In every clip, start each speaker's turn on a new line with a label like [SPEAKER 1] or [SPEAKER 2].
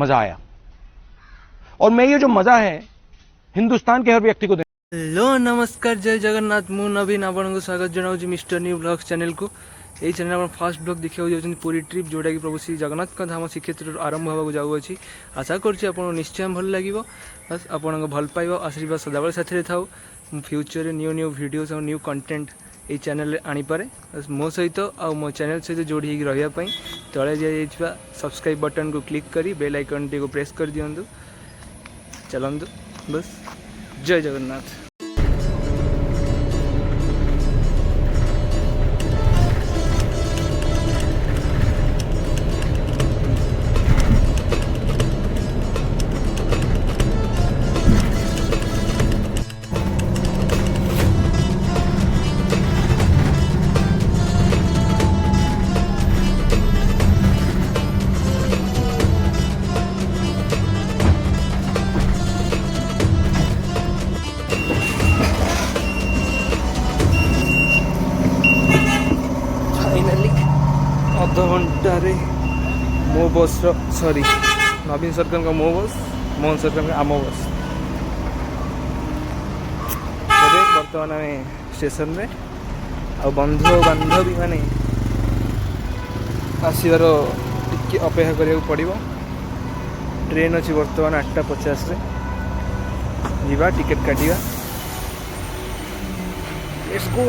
[SPEAKER 1] मजा आया। और मैं ये जो मजा है हिंदुस्तान के हर व्यक्ति को।
[SPEAKER 2] हेलो नमस्कार जय जगन्नाथ मु नवीन आपको स्वागत जनाऊँ मिस्टर न्यू ब्लॉग्स चैनल को। यही चैनल आप फास्ट ब्लॉग देखा जाऊँ पुरी ट्रिप जोटा कि प्रभु श्री जगन्नाथ धाम श्रीक्षेत्र आरंभ होगा जाऊँगी। आशा करुँच आप निश्चय भल लगे। बस आपण भल पाइब आशीर्वाद सदाबले साथी था। फ्यूचर न्यू न्यू वीडियोस और न्यू कंटेंट ये चैनल आनीपे। मो सहित और मो चैनल सहित जोड़ी रही तले दिया सब्सक्राइब बटन को क्लिक कर बेल आइकन टी को प्रेस कर दिंतु। चलतु बस जय जगन्नाथ। अध घंटे मो बस सॉरी नवीन सरकार का मो बस मोहन सरकार का आम बस बर्तमान आम स्टेशन में आ बंधु बांधवी माने आसबार टिके अपेक्षा करा पड़ो। ट्रेन अच्छी बर्तमान 8:50 जीवा टिकेट काटिया। Let's go.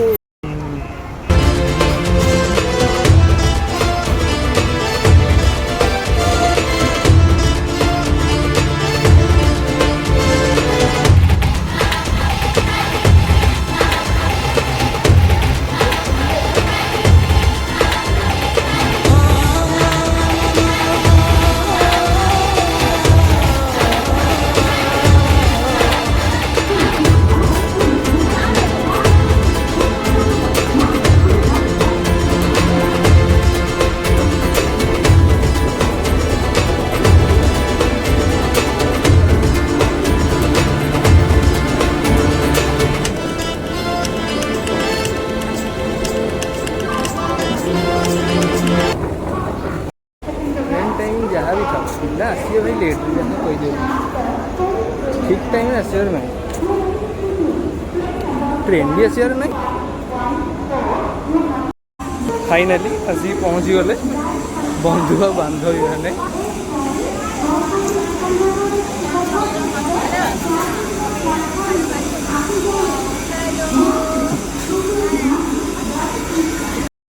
[SPEAKER 2] जहाँ भी था पिला आसिए भाई लेट जहाँ कहीदे ठीक टाइम आसबार ना ट्रेन भी आसबार ना। फाइनाली आसिक पहुँची गले बंधु और बांधवी मैंने।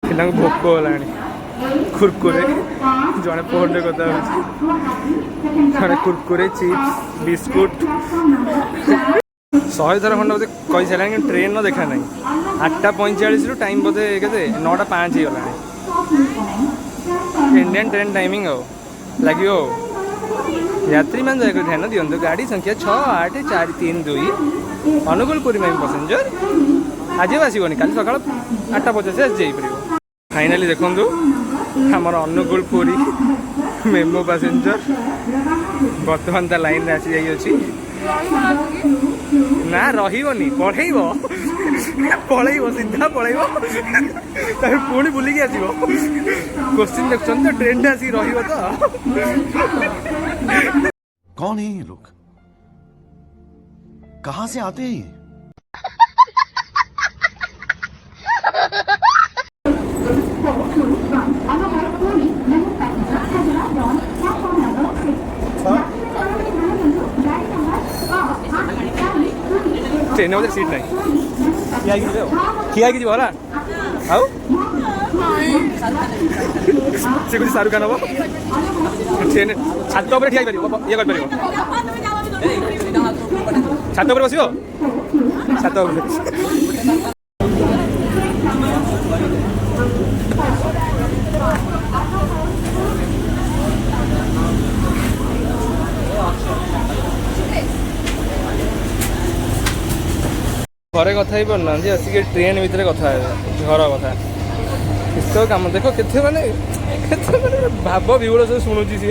[SPEAKER 2] पिला भोक होगा कुरकुरे जड़े फोन रे कथा जड़े कुरकुरे चिप्स बिस्कुट 100 थर खंड बोधे कही सारा कि ट्रेन न देखा ना 8:45 रु टाइम बोधे के 9:05 गला। इंडियन ट्रेन टाइमिंग लगे यात्री मान दयाक ध्यान दिंतु गाड़ी संख्या 684332 अनुगुल पुरी माई पैसेंजर आज आसबनी काली सका 8:50 आस जापर। फाइनाली देखु आमर अनुगुल पुरी मेमो पैसेंजर बर्तमान ता लाइन रे आसी जाइए ना रही पढ़ेब पलैब सीधा पलैब पुणी बुलिकी आसो क्वेश्चन देखते तो ट्रेन आसिक रही तो।
[SPEAKER 3] कौन है ये लोग, कहाँ से आते हैं?
[SPEAKER 1] ट्रेन में सीट नहीं किया भला आउ से कुछ शाहरुख खान हम ट्रेन छात उपर ठिया ये कर छात उपर बस छात उपर। घरे कथा ही पड़ना आसिक ट्रेन भितर कथा घर कथा किस कम देख के माने भाव विगुड़ सब शुणुची सी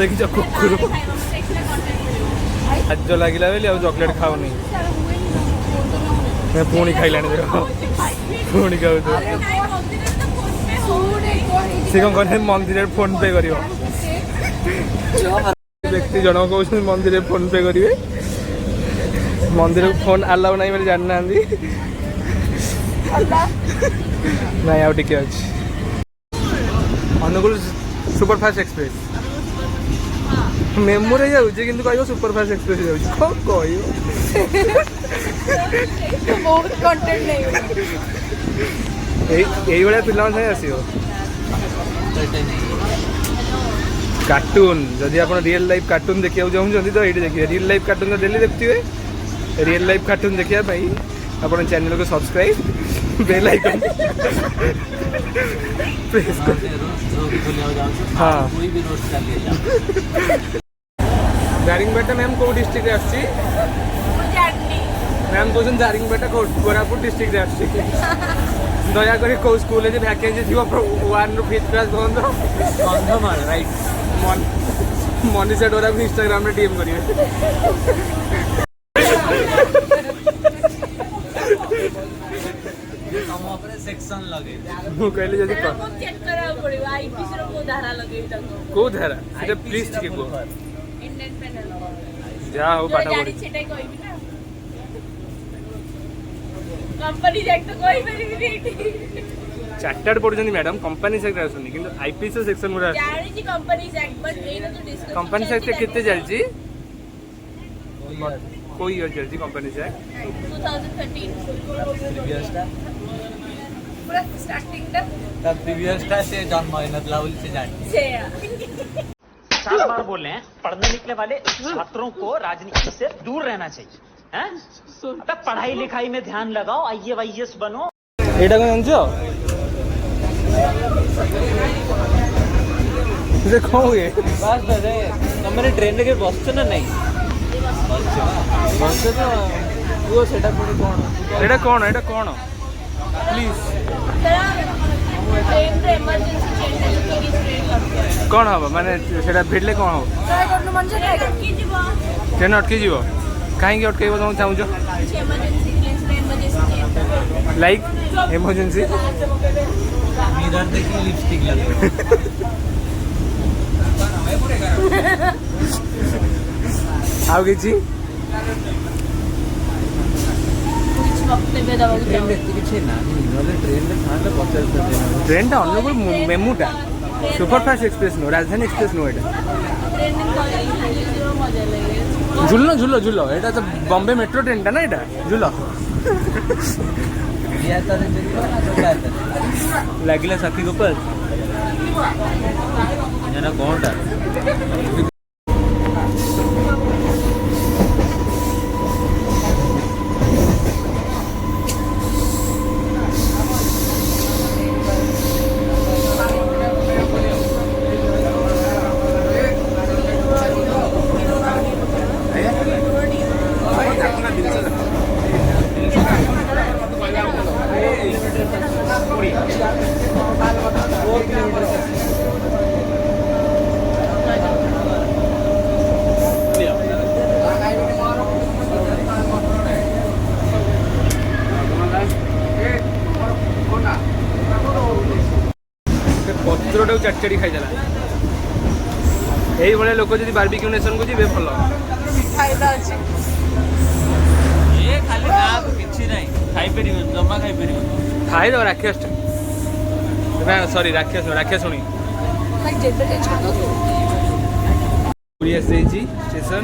[SPEAKER 1] देखी कुकुर आज लगिला बेली आ चॉकलेट खाऊनी पुणी खाइला देख पुणी खाऊ सी कौन कह मंदिर फोन पे कर व्यक्ति जनक कौन मंदिर फोन पे करेंगे मंदिर को फोन अलाउ नहीं बोले जानना नहीं आउ टिके अच्छी अनुगुल सुपरफास्ट एक्सप्रेस मेमोरी जाऊँगी कि कह सुपरफास्ट एक्सप्रेस जाऊँगी कौन कह भाया पिला आसो कार्टून जदि आप रियल लाइफ कार्टून देखा चाहते तो ये देखिए रियल लाइफ कार्टून तो डेली देखते रियल लाइफ कार्टून देखा आप चैनल को सब्सक्राइब बेल आइकन प्रेस कर हाँ दारिंगबाटा मैम कौ डिस्ट्रिक्ट आसी मैम कौन दारिंगबाटा कोरापुट डिस्ट्रिक्ट आसी दयाकोरी कौ स्कूल भैकेन्सी थी 1 ରୁ 5th क्लास बंद कंधमाल राइट मनीषा डोरा को इंस्टाग्राम में डीएम करिए
[SPEAKER 4] सेक्शन लगे
[SPEAKER 1] मु कहले जदी
[SPEAKER 5] चेक कराव पड़िबो आईपीसी रो को धारा लगे तको
[SPEAKER 1] को धारा सेटा प्लीज ठीक को
[SPEAKER 5] इंडियन पैनल
[SPEAKER 1] जा हो पाटा
[SPEAKER 5] जानी छेटाई कहबी ना कंपनी जाक तो कोई परिबी
[SPEAKER 1] चार्टर्ड पढ़ुଛନ୍ତି मैडम कंपनी सेक्टर आसुनी किंतु आईपीसी सेक्शन गुरा
[SPEAKER 5] जानी छी कंपनी जाक बट एना तो डिस्कस
[SPEAKER 1] कंपनी सेक्टर केते चलची कोई ईयर चलची कंपनी से
[SPEAKER 5] 2013
[SPEAKER 4] प्रीवियस टा
[SPEAKER 5] पूरा स्टार्टिंग टा
[SPEAKER 4] तब प्रीवियस टा से जन्म होइनत लाउल से जान
[SPEAKER 5] से
[SPEAKER 6] 4 बार बोले हैं पढ़ने निकले वाले छात्रों को राजनीति से दूर रहना चाहिए हैं अबे पढ़ाई लिखाई में ध्यान लगाओ आईएएस बनो
[SPEAKER 1] एटा कोन जानछो से कौन हुए
[SPEAKER 4] बस बजे तुमने ट्रेन लेके बसछ ना नहीं बसछ तो वो सेटा कोनी कोन
[SPEAKER 1] एटा कौन प्लीज
[SPEAKER 5] ट्रेन रे इमरजेंसी चेंज की ट्रेन करते
[SPEAKER 1] कौन हम माने सेटा भिड़ले कौन हो
[SPEAKER 5] ट्राई करनु मन से की जीवा
[SPEAKER 1] ट्रेन अटकी जीव कहीं अटकेब तुम चाहूँ
[SPEAKER 5] emergency change
[SPEAKER 1] like emergency
[SPEAKER 4] mirror देखी लिपस्टिक लगे
[SPEAKER 1] आउ किछि
[SPEAKER 5] कुछ वक्तव्य दबाउ
[SPEAKER 4] ट्रेन देखते किछि ना नले ट्रेन में था तो 50
[SPEAKER 1] ट्रेन टा अनुगुल मेमुटा सुपरफास्ट एक्सप्रेस नो राजधानी एक्सप्रेस नो एटा
[SPEAKER 5] ट्रेन में जीरो मजा लगे
[SPEAKER 1] झुलो एटा तो बॉम्बे मेट्रो ट्रेन टा ना एटा झुलो
[SPEAKER 4] दिया तो देखो ना तो क्या
[SPEAKER 1] लागिला साथी गोपाल
[SPEAKER 4] जना कोनटा
[SPEAKER 1] पत्रटा चाटचाड़ी खाईदेला यही लोक जब बार्बिक्यू नेशन को जी भल
[SPEAKER 5] फायदा अछि
[SPEAKER 4] ये खाली ना किछि नहीं खाई परिबन जम्मा खाई परिबन
[SPEAKER 1] खाईदेव राक्षस ना सॉरी राक्षसुणी
[SPEAKER 5] लाइक जेबे के छोड़ दो
[SPEAKER 1] पूरी आसी स्टेशन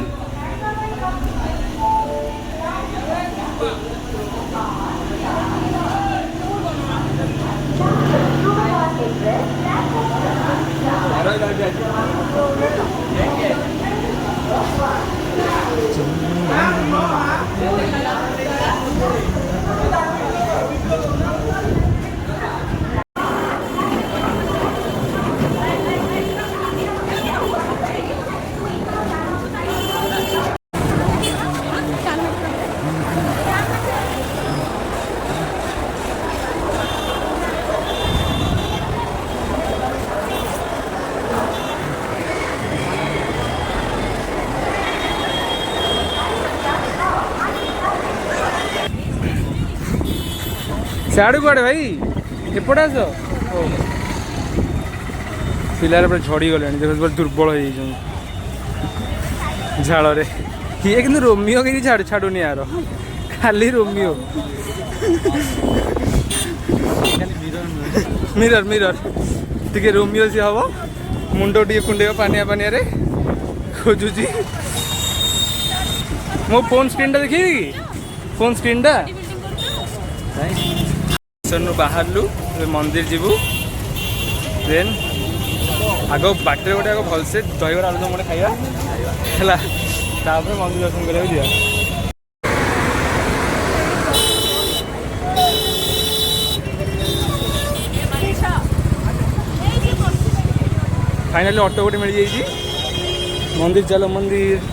[SPEAKER 1] सियाड़ कुआड़े भाई एपटे आस पिलार पूरा झड़ी गले देख दुर्बल हो झाड़ ये कि रोमियो कि छाड़ुनी यार खाली रोमियो मिरर मिरर टे रोमियो सी हम मुंड टे कुंडे पानिया पानिया रे खोजुची मो फोन स्क्रीन टा देखी फोन स्क्रीन टा बाहरलु मंदिर जीवु देन आग बाटर गोटे आग भलसे दहीवर आलुदम गोटे खाइबा है तापर मंदिर दर्शन करने जा फाइनाली ऑटो गोटे मिल जाइए मंदिर चलो मंदिर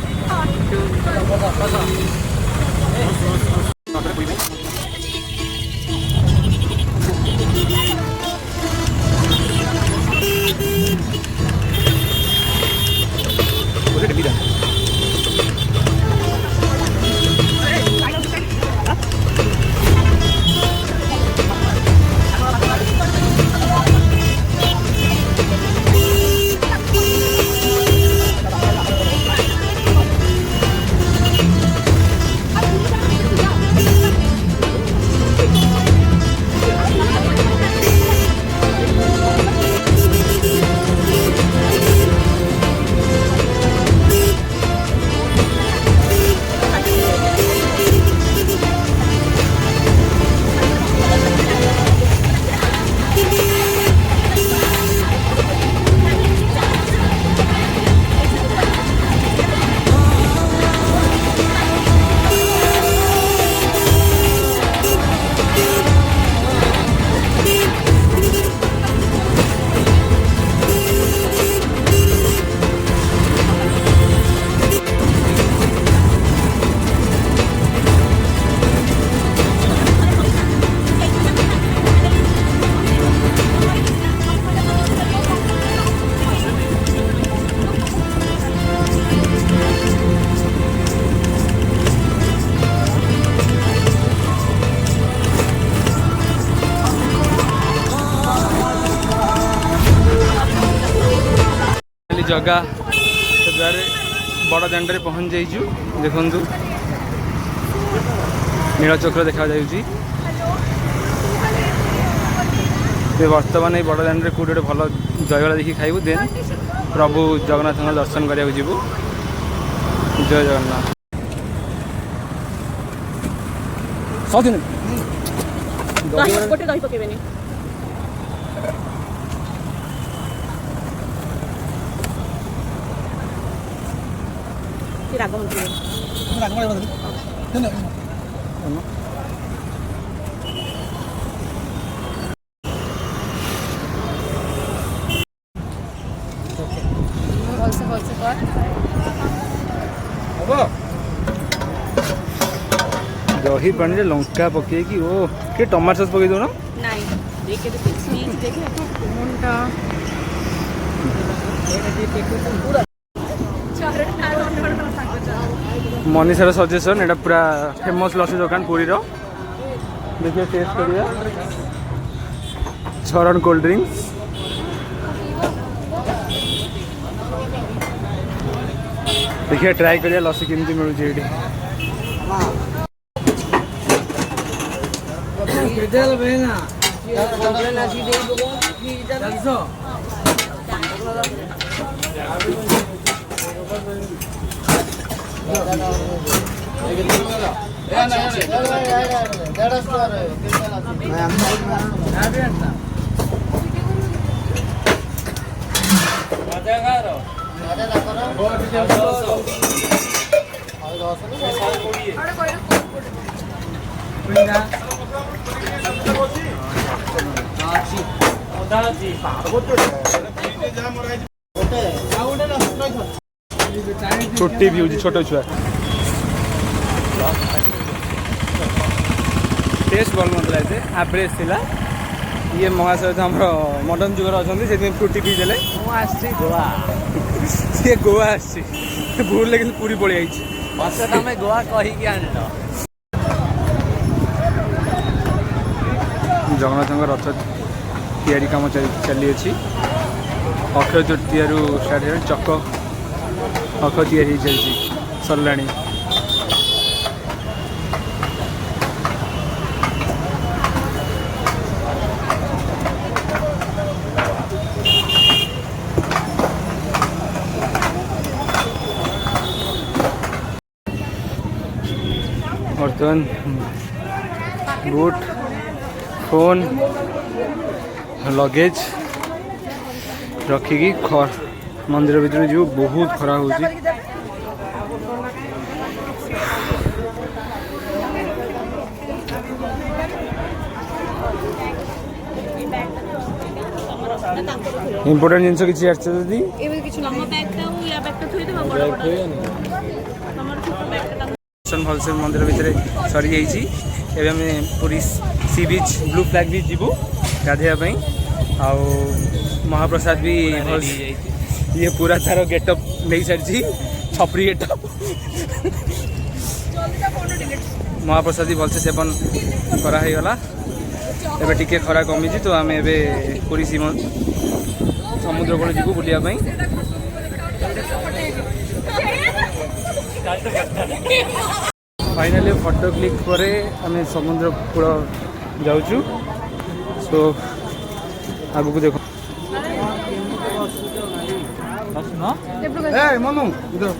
[SPEAKER 1] जगह द्वारे बड़ दाण्ड पहुँच जाइचु देखु नीलचक्र देखा बर्तमान ये बड़ दाण्ड कौटे गोटे भल जयगला देखिए खाइबु देन प्रभु जगन्नाथ दर्शन करने जीवु जय जगन्नाथ दही पानी रे लंका पकई कि ओ के टमाटर सॉस पकई दो ना
[SPEAKER 5] नहीं देखे तो स्वीट देखे मुंडा
[SPEAKER 1] मनीषार सजेशन एटा पूरा फेमस लस्सी दुकान पुरी रो देखिए टेस्ट करिया झरण कोल्ड ड्रिंक्स देखिए ट्राई करिया लस्सी केमती मिलू ये छोटी भी होची छोट छुआ टेस्ट भल मतलब एते एवरेज थिला ये महाशय तो हमरो मॉडर्न जुगर अछंती से फ्रूटी पी देले मु आसी गोवा से गोवा आसी भूल लेकिन पूरी पड़ी आइछ मसे तमे गोवा कहि के आनलो
[SPEAKER 2] जगन्नाथ रथ तैयारी काम चली अच्छी अक्षय तृतीय स्टार्ट है चक अक्ष तैयारी चलती सरला बर्तमान बुट फोन लगेज रखिकी मंदिर भीतर जीव बहुत खरा हो इम्पोर्टेंट जिनस किसी भलसे मंदिर भितर सरी जाइए एवं पूरी सी बीच ब्लू फ्लैग बीच जीवु गाधेवाई आउ महाप्रसाद भी ये पूरा तार गेटअप नहीं सारी छपरी गेटअप महाप्रसाद भी भलसे सेवन करागला एबे टिके खरा कमी तो आम ए पूरी समुद्र कूल जीवु बुलायापाई फाइनली फोटो क्लिक पर आम समुद्र कूल जाऊँ सो आगु को देखो मनु इधर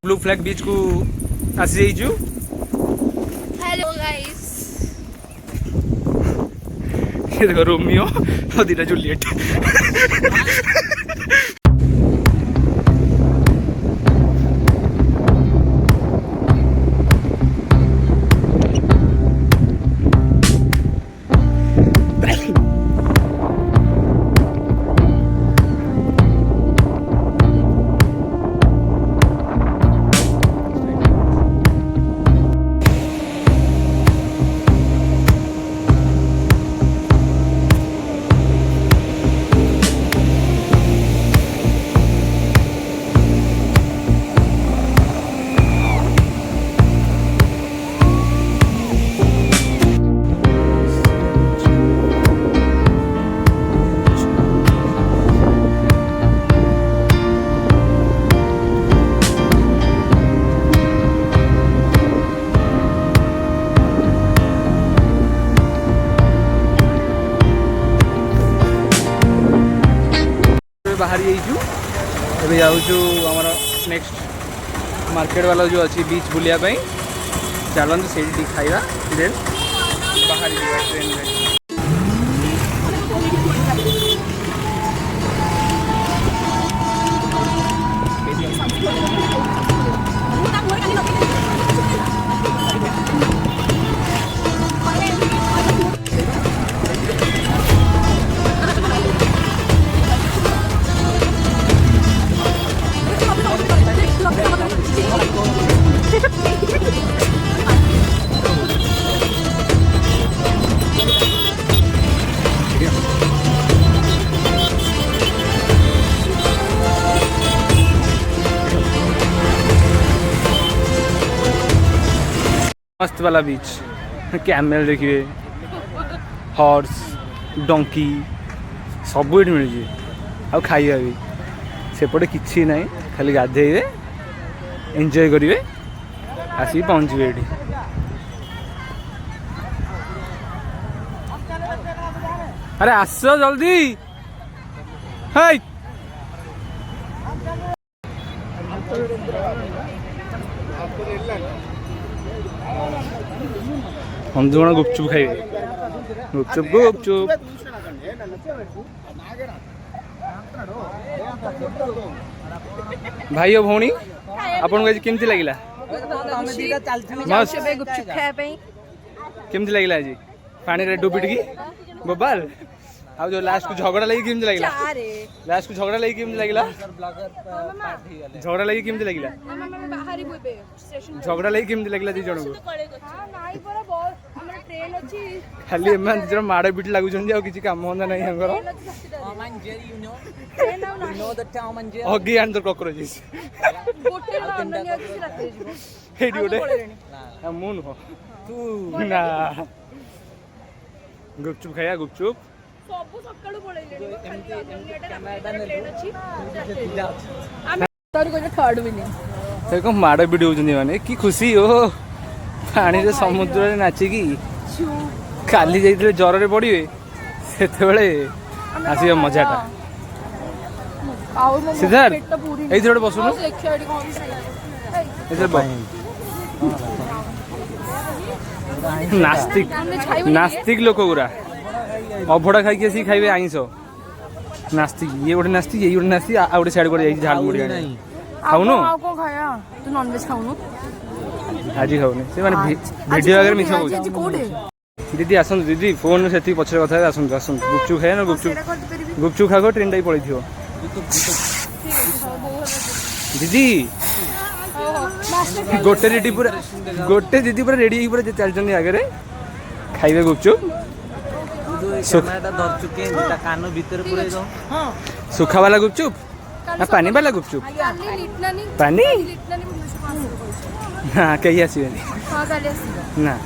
[SPEAKER 2] ब्लू फ्लैग बीच को आसी जाइछु।
[SPEAKER 5] हेलो गाइस
[SPEAKER 2] ये देखो रोमियो और दीटा जूलियट बाहर जाइए जाऊँ नेक्स्ट मार्केट वाला जो अच्छी बीच बुलायापाई चलते से खाଇବା देन बाहर ट्रेन में मस्त वाला बीच कैमेल देखिए हॉर्स डंकी सब ये मिलूँ आउ खाଇବା भी सेपटे किसी ना खाली गाधेबे एंजॉय करेंगे आसिक पहुँचे ये अरे आस जल्दी है हम दोनों गुपचुप खाइबे गुपचुप गुपचुप भाई और भौणी आपन को केमती लागिला केमती लागिला आज पानी रे डुबिट की बबाल अब जो लास्ट को झगड़ा लगी केमती लागिला लास्ट को झगड़ा लगी केमती लागिला झगड़ा लगी केमती लागिला झगड़ा लगी केमती लागिला दी जण को खाली एमान जण माड़ बिट लागु जंदी आ किछि काम होंदा नहीं हमर अगी एंड द कॉकरोचेस हेडी ओडे मुन हो तू ना गुपचुप खाया गुपचुप
[SPEAKER 5] सब सकाळू पळैले कैमराटा ट्रेन अछि तोरी को थर्ड विनिंग
[SPEAKER 2] देखो माड़ बिट होजंदी माने की खुशी हो पानी रे समुद्र रे नाची की काली जाइले जर रे पड़िबे सेते बेले आसी मजाटा सिद्धार्थ एई थोड़े बसुनु इधर बस नास्तिक नास्तिक लोक गुरा अभड़ा खाई आसी खाइबे आइंस नास्तिक ये गोटे नास्तिक ये गोटे नास्तिक आ गोटे साइड कर जाई झालमुड़ी खाउनु
[SPEAKER 5] आ को खाया तू नॉन वेज खाउनु
[SPEAKER 2] आज खाऊनी से माने वीडियो अगर मिछ हो दीदी आसन दीदी फोन से पछरे कथा आसन आसन गुपचुप खाए ना गुपचुप खागो ट्रेन टाई पड़ी थियो दीदी गोटे दीदी पूरा रेडी पूरा चल जन आगे रे खाइबे गुपचुप
[SPEAKER 4] कैमराटा धर चुके हैं कान भीतर पूरे दो
[SPEAKER 2] सुखा वाला गुपचुप ना पानी वाला गुपचुप पानी हाँ कहीं आसबेनी ना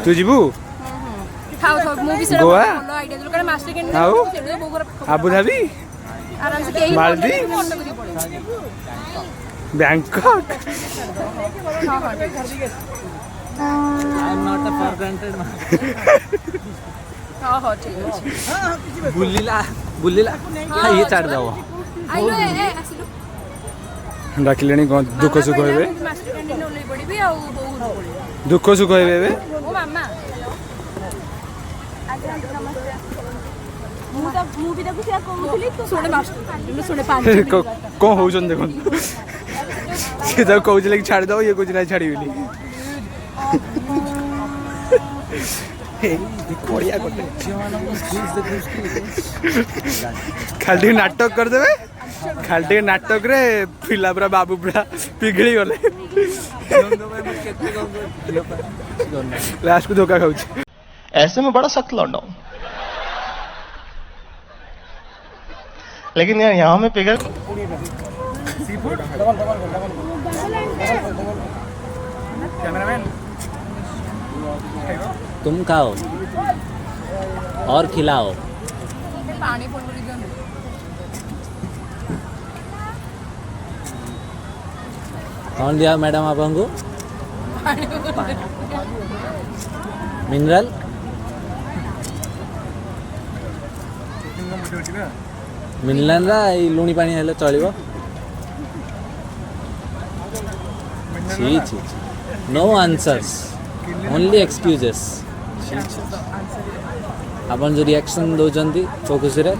[SPEAKER 2] तू जीबू Goa Abu Dhabi Maldives Bangkok
[SPEAKER 4] I am not a for granted बुल्लीला बुल्लीला ये छाड़ दो
[SPEAKER 2] डाकिले दुख सुख हे दुख सुख हे कौन हो देखो सी तो कहूँ कि छाड़ दो ये कुछ ना छाड़ी खाली नाटक करदे खाली नाटक रे पिला पूरा बाबू पूरा पिघली गले लास्ट को धोखा खाऊ
[SPEAKER 7] ऐसे में बड़ा सख्त लौंडा हूं लेकिन यार यहाँ में पिघल
[SPEAKER 4] तुम खाओ और खिलाओ कौन दिया मैडम आपको मिनरल मिललान रा लुणी पानी हेले चलिबो छी छी नो आंसर्स ओनली एक्सक्यूजेस आपन जो रिएक्शन दोजंती फोकस रे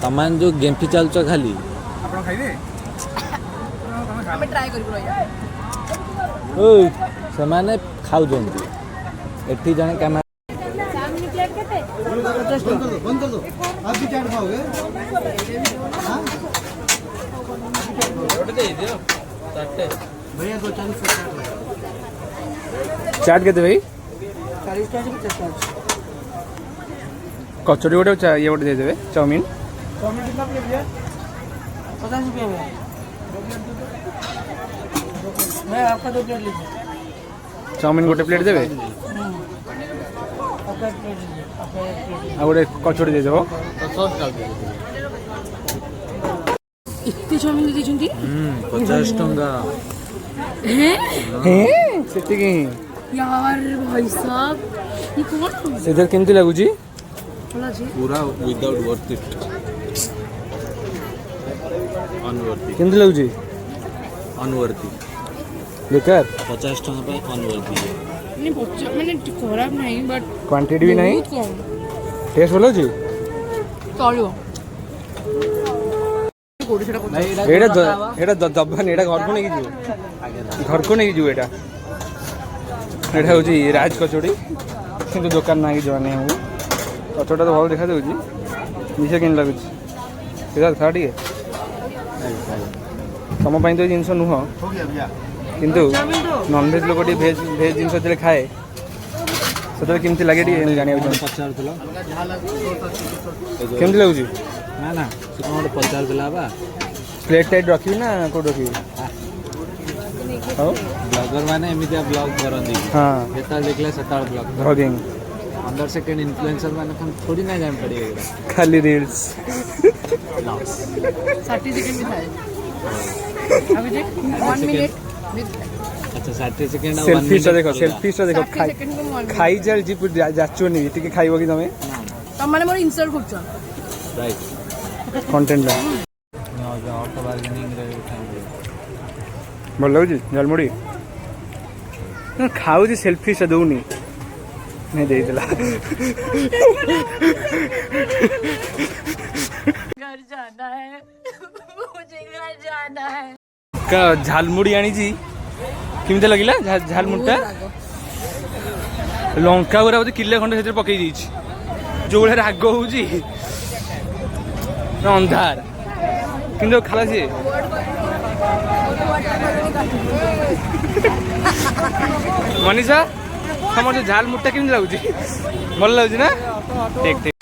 [SPEAKER 4] तमान जो गेम्फी चलछ खाली
[SPEAKER 2] आपण खाइबे
[SPEAKER 5] हमें ट्राई करिबो रहिया
[SPEAKER 4] ओय समाने खाउ जंती एठी जने कैमरा
[SPEAKER 8] बंद कर दो आप भी चाट खाओगे भैया 240 का चाट
[SPEAKER 2] चाट के दे भाई
[SPEAKER 8] 40 का 50 का
[SPEAKER 2] कचौड़ी गोटे ये गोटे देदेवे चाउमिन।
[SPEAKER 8] चाउमीन कितना प्लेट भैया? 50 रुपये भैया। मैं आपका 2 प्लेट लीजिए।
[SPEAKER 2] चाउमिन गोटे प्लेट देवे
[SPEAKER 8] आपका 1 प्लेट लीजिए। आपका 1 प्लेट लीजिए।
[SPEAKER 2] आ गोटे कचौड़ी देदेव।
[SPEAKER 5] ଏତେ ଚାଉମିନ ଦେଇଛନ୍ତି
[SPEAKER 4] 50 ଟଙ୍କା।
[SPEAKER 2] ସେତିକି ହିଁ
[SPEAKER 5] यार भाई साहब ये कौन
[SPEAKER 2] ସେଥିରେ କେମିତି ଲାଗୁଛି?
[SPEAKER 5] ଭଲ ଅଛି
[SPEAKER 4] पूरा विदाउट वर्थ इट, अनवर्थी
[SPEAKER 2] କେମିତି ଲାଗୁଛି?
[SPEAKER 4] अनवर्थी।
[SPEAKER 2] ବେକାର,
[SPEAKER 4] 50 ଟଙ୍କା ପାଇଁ अनवर्थी।
[SPEAKER 5] ମାନେ ମାନେ ଖରାପ ନାହିଁ ବଟ୍
[SPEAKER 2] କ୍ୱାଣ୍ଟିଟି ବି ନାହିଁ,
[SPEAKER 5] ବହୁତ କମ୍
[SPEAKER 2] ଟେଷ୍ଟ ଭଲ ଅଛି।
[SPEAKER 5] ଚଳିବ
[SPEAKER 2] ଏଇଟା ଦବାନି, ଏଇଟା ଘରକୁ ନେଇକି ଯିବ, ଘରକୁ ନେଇକି ଯିବ। ଏଇଟା ହେଉଛି ରାଜ କଚୋଡ଼ି, କିନ୍ତୁ ଦୋକାନ ନାକି ଜଣା ନାହିଁ ଆମକୁ। କଚୋଡ଼ିଟା ତ ଭଲ ଦେଖାଯାଉଛି, ଜିନିଷ କେମିତି ଲାଗୁଛି ସେଇଟା ଖା ଟିକେ। ତମ ପାଇଁ ତ ଏ ଜିନିଷ ନୁହଁ, କିନ୍ତୁ ନନଭେଜ୍ ଲୋକ ଟିକେ ଭେଜ୍ ଜିନିଷ ଯେତେବେଳେ ଖାଏ ସେତେବେଳେ କେମିତି ଲାଗେ ଟିକେ ଜାଣିବାକୁ ଚାହୁଁଛି।
[SPEAKER 4] ପଚାରୁଥିଲା
[SPEAKER 2] କେମିତି ଲାଗୁଛି?
[SPEAKER 4] ନା ନା, ସେ କ'ଣ ଗୋଟେ ପଚାରୁଥିଲା ବା।
[SPEAKER 2] ପ୍ଲେଟ୍ ଟାଇଟ୍ ରଖିବି ନା କେଉଁଠି ରଖିବି? ହଉ
[SPEAKER 4] ବ୍ଲଗର ମାନେ ଏମିତିଆ ବ୍ଲଗ କରନ୍ତି,
[SPEAKER 2] ହଁ
[SPEAKER 4] ଯେତେବେଳେ ଦେଖିଲେ ସେତେବେଳେ ବ୍ଲଗ।
[SPEAKER 2] ଭ୍ଲଗିଂ
[SPEAKER 4] 15 सेकंड इन्फ्लुएंसर मैंने थोड़ी ना जान पड़ेगा।
[SPEAKER 2] ଖାଲି ରିଲ୍ସ।
[SPEAKER 5] 30 सेकंड भीଥାଏ अभी देख 1 मिनट
[SPEAKER 4] अच्छा 60 सेकंड
[SPEAKER 2] ସେଲ୍ଫିଟା ଦେଖ, ସେଲ୍ଫିଟା ଦେଖ।
[SPEAKER 5] 60 सेकंड को 1
[SPEAKER 2] ଖାଇ ଚାଲିଛି ଯାଚୁନି, ଟିକେ ଖାଇବ କି ତମେ?
[SPEAKER 5] ତମ ମାନେ ମୋର ଇନସଲ୍ଟ କରୁଛ
[SPEAKER 4] राइट।
[SPEAKER 2] କଣ୍ଟେଣ୍ଟ ଲା
[SPEAKER 4] ऑटो बार्गेनिंग रे उठाएंगे।
[SPEAKER 2] ଭଲ ଲାଗୁଛି ଝାଲମୁଢ଼ି? ଖାଉଛି ସେଲ୍ଫିଟା ଦଉନି, नहीं ଦେଇଥିଲା।
[SPEAKER 5] घर जाना है मुझे घर जाना है
[SPEAKER 2] ଝାଲମୁଢ଼ି ଆଣିଛି, କେମିତି ଲାଗିଲା ଝାଲମୁଢ଼ିଟା? ଲଙ୍କା ଗୁରା ବୋଧେ କିଲେ ଖଣ୍ଡେ ସେଥିରେ ପକେଇ ଦେଇଛି, ଯୋଉ ଭଳିଆ ରାଗ ହଉଛି ଅନ୍ଧାର, କିନ୍ତୁ ଖାଲା ସିଏ। ମନୀଷା ତମର ଯୋଉ ଝାଲ ମୁଠଟା କେମିତି ଲାଗୁଛି? ଭଲ ଲାଗୁଛି ନା? ଠିକ ଠିକ।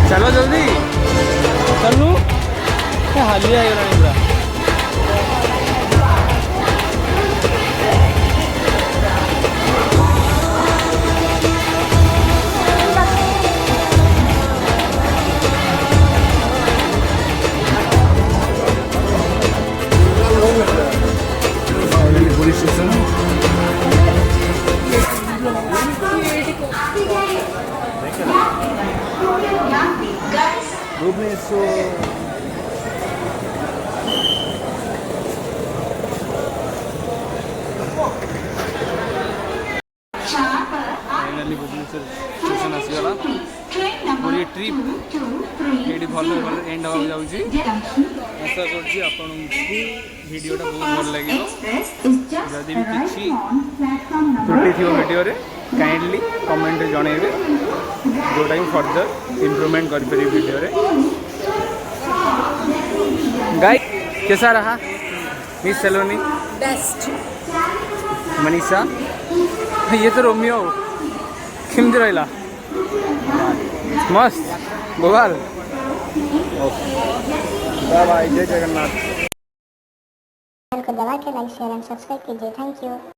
[SPEAKER 2] चलो जल्दी चलू, हालिया ହେଇଗଲାଣି ପୁରା। Police station Bhubaneswar. Finally Bhubaneswar station आसीगला। पूरी ट्रिप ये भल भल एंड होगा जाऊँगी। आशा करছি आपको वीडियोटा बहुत भल लगे। जदि भी किसी त्रुटि थी वीडियो रे काइंडली कमेंट रे जणेबे, जोटा कि फर्दर इम्प्रूवमेंट कर पारी वीडियो रे। गाइस कैसा रहा मिस सलोनी?
[SPEAKER 5] बेस्ट।
[SPEAKER 2] मनीषा ये तो रोमियो केमती रहा? मस्त बोबाल। बाय बाय, जय जगन्नाथ।
[SPEAKER 9] को दबा के लाइक शेयर एंड सब्सक्राइब कीजिए। Thank you.